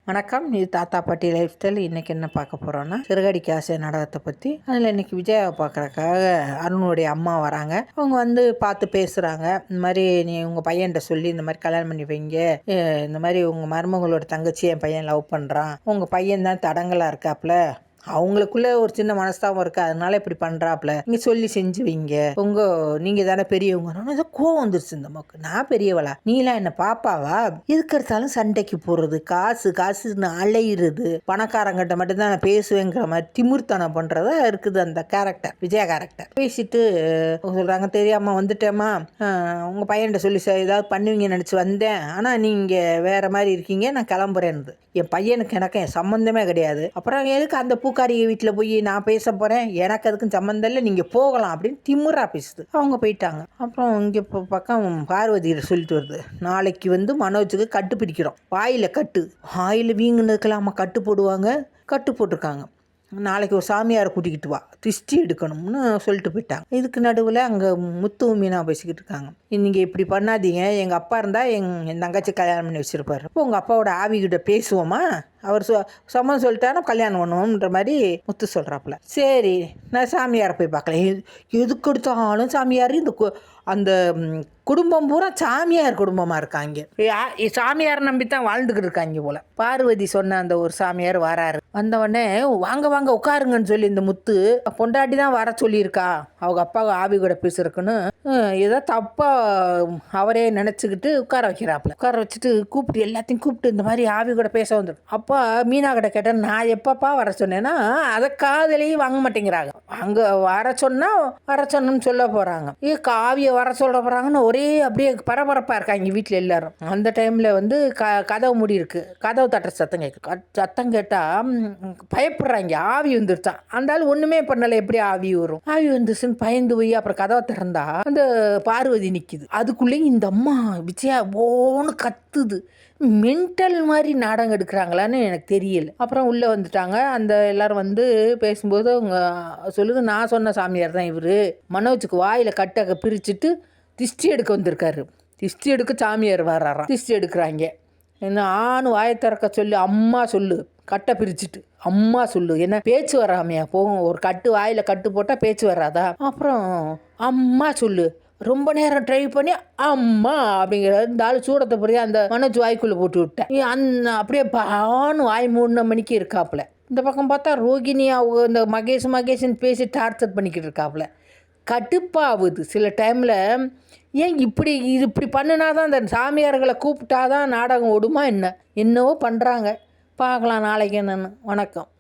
வணக்கம். இது தாத்தா பாட்டி லைஃப் ஸ்டைல். இன்றைக்கி என்ன பார்க்க போகிறோன்னா, சிறுகடிக்க ஆசை நாடகத்தை பற்றி. அதில் இன்றைக்கி விஜயாவை பார்க்குறக்காக அருணுடைய அம்மா வராங்க. அவங்க வந்து பார்த்து பேசுகிறாங்க. இந்த மாதிரி நீ உங்கள் பையன்கிட்ட சொல்லி இந்த மாதிரி கல்யாணம் பண்ணி வைங்க, இந்த மாதிரி உங்கள் மருமகளோட தங்கச்சி என் பையன் லவ் பண்ணுறான், உங்கள் பையன் தான் தடங்கலாக இருக்காப்புல, அவங்களுக்குள்ளே ஒரு சின்ன மனஸ்தாபம் இருக்குது, அதனால இப்படி பண்ணுறாப்புல, நீங்கள் சொல்லி செஞ்சு வைங்க, நீங்கள் தானே பெரியவங்க. ஏதோ கோவம் வந்துருச்சு இந்த அம்மாவுக்கு. நான் பெரியவளா, நீலாம் என்ன பாப்பாவா, எதுக்கெடுத்தாலும் சண்டைக்கு போடுறது, காசுன்னு அலையிறது, பணக்காரங்கிட்ட மட்டும்தான் நான் பேசுவேங்கிற மாதிரி திமிர்த்தனம் பண்ணுறதா இருக்குது அந்த கேரக்டர், விஜயா கேரக்டர். பேசிட்டு சொல்கிறாங்க, தெரியாமல் வந்துட்டேம்மா, உங்கள் பையன்கிட்ட சொல்லி ஏதாவது பண்ணுவீங்கன்னு நினச்சி வந்தேன், ஆனால் நீங்கள் வேறு மாதிரி இருக்கீங்க, நான் கிளம்புறேன்னு. என் பையனுக்கு எனக்கு என் சம்மந்தமே கிடையாது, அப்புறம் எதுக்கு அந்த பூக்காரிகை வீட்டில் போய் நான் பேச போகிறேன், எனக்கு அதுக்கும் சம்மந்தம் இல்லை, நீங்கள் போகலாம் அப்படின்னு திமுறா பேசுது. அவங்க போயிட்டாங்க. அப்புறம் இங்கே இப்போ பக்கம் பார்வதியில் சொல்லிட்டு வருது, நாளைக்கு வந்து மனோஜுக்கு கட்டு பிடிக்கிறோம், வாயில் கட்டு, வாயில் வீங்குனதுக்கெல்லாம் கட்டு போடுவாங்க, கட்டு போட்டிருக்காங்க, நாளைக்கு ஒரு சாமியாரை கூட்டிக்கிட்டு வா, திருஷ்டி எடுக்கணும்னு சொல்லிட்டு போயிட்டாங்க. இதுக்கு நடுவில் அங்கே முத்து மீனா பேசிக்கிட்டு இருக்காங்க, நீங்கள் இப்படி பண்ணாதீங்க, எங்கள் அப்பா இருந்தால் என் தங்கச்சி கல்யாணம் பண்ணி வச்சுருப்பாரு, இப்போ உங்கள் அப்பாவோட ஆவிகிட்ட பேசுவோமா, அவர் சம்மந்தம் சொல்லிட்டாருன்னா கல்யாணம் பண்ணுவோம்ன்ற மாதிரி முத்து சொல்கிறாப்புல. சரி, நான் சாமியாரை போய் பார்க்கல, எதுக்கு எடுத்தாலும் சாமியார், இந்த அந்த குடும்பம் பூரா சாமியார் குடும்பமாக இருக்காங்க, சாமியார் நம்பித்தான் வாழ்ந்துக்கிட்டு இருக்காங்க போல். பார்வதி சொன்ன அந்த ஒரு சாமியார் வராரு, வந்தவொடனே வாங்க வாங்க உட்காருங்கன்னு சொல்லி இந்த முத்து பொண்டாட்டி தான் வர சொல்லியிருக்கா, அவங்க அப்பா ஆவி கூட பேசுறதுக்குன்னு ஏதோ தப்பாக அவரே நினச்சிக்கிட்டு உட்கார வைக்கிறாப்புல. உட்கார வச்சுட்டு கூப்பிட்டு எல்லாத்தையும் கூப்பிட்டு இந்த மாதிரி ஆவி கூட பேச வந்துடும். அப்போ மீனா கிட்ட கேட்டேன், நான் எப்பப்பா வர சொன்னேன்னா அதை காதலையும் வாங்க மாட்டேங்கிறாங்க, அங்கே வர சொன்னு சொல்ல போகிறாங்க, காவியை வர சொல்ல போகிறாங்கன்னு ஒரே அப்படியே பரபரப்பாக இருக்காங்க வீட்டில் எல்லாரும். அந்த டைமில் வந்து கதவு மூடி இருக்கு, கதவு தட்டுற சத்தம் கேட்கு, சத்தம் கேட்டால் பயப்படுறாங்க, ஆவி வந்துருச்சான். அந்த ஆள் ஒன்றுமே பண்ணலை, எப்படி ஆவி வரும், ஆவி வந்துருச்சுன்னு பயந்து போய் அப்புறம் கதவை திறந்தா அந்த பார்வதி நிற்கிது. அதுக்குள்ளேயும் இந்த அம்மா விஜயா ஓன்னு கத்துது, மென்டல் மாதிரி நாடகம் எடுக்கிறாங்களான்னு எனக்கு தெரியல. அப்புறம் உள்ளே வந்துட்டாங்க. அந்த எல்லாரும் வந்து பேசும்போது அவங்க சொல்லுது, நான் சொன்ன சாமியார் தான் இவர், மனோஜுக்கு வாயில் கட்டை பிரிச்சுட்டு திஷ்டி எடுக்க வந்திருக்காரு, திஷ்டி எடுக்க சாமியார் வர்றாராம், திஷ்டி எடுக்கிறாங்க. என்ன ஆணு வாயை திறக்க சொல்லி அம்மா சொல்லு, கட்டை பிரிச்சுட்டு அம்மா சொல்லு, என்ன பேச்சு வராமையா போகும், ஒரு கட்டு வாயில் கட்டு போட்டால் பேச்சு வராதா, அப்புறம் அம்மா சொல்லு, ரொம்ப நேரம் ட்ரை பண்ணி அம்மா அப்படிங்கிற இந்த ஆள் சூடத்தை புரிய அந்த மனோஜ் வாய்க்குள்ளே போட்டு விட்டேன். அப்படியே பானு வாய் 3 மணிக்கு இருக்காப்புல. இந்த பக்கம் பார்த்தா ரோகிணி அவங்க இந்த மகேஷன் பேசி டார்ச்சர் பண்ணிக்கிட்டு இருக்காப்புல. கடுப்பாகுது சில டைமில், ஏன் இப்படி பண்ணினா தான் இந்த சாமியார்களை கூப்பிட்டாதான் நாடகம் ஓடுமா என்னவோ பண்ணுறாங்க. பார்க்கலாம் நாளைக்கு என்னென்னு. வணக்கம்.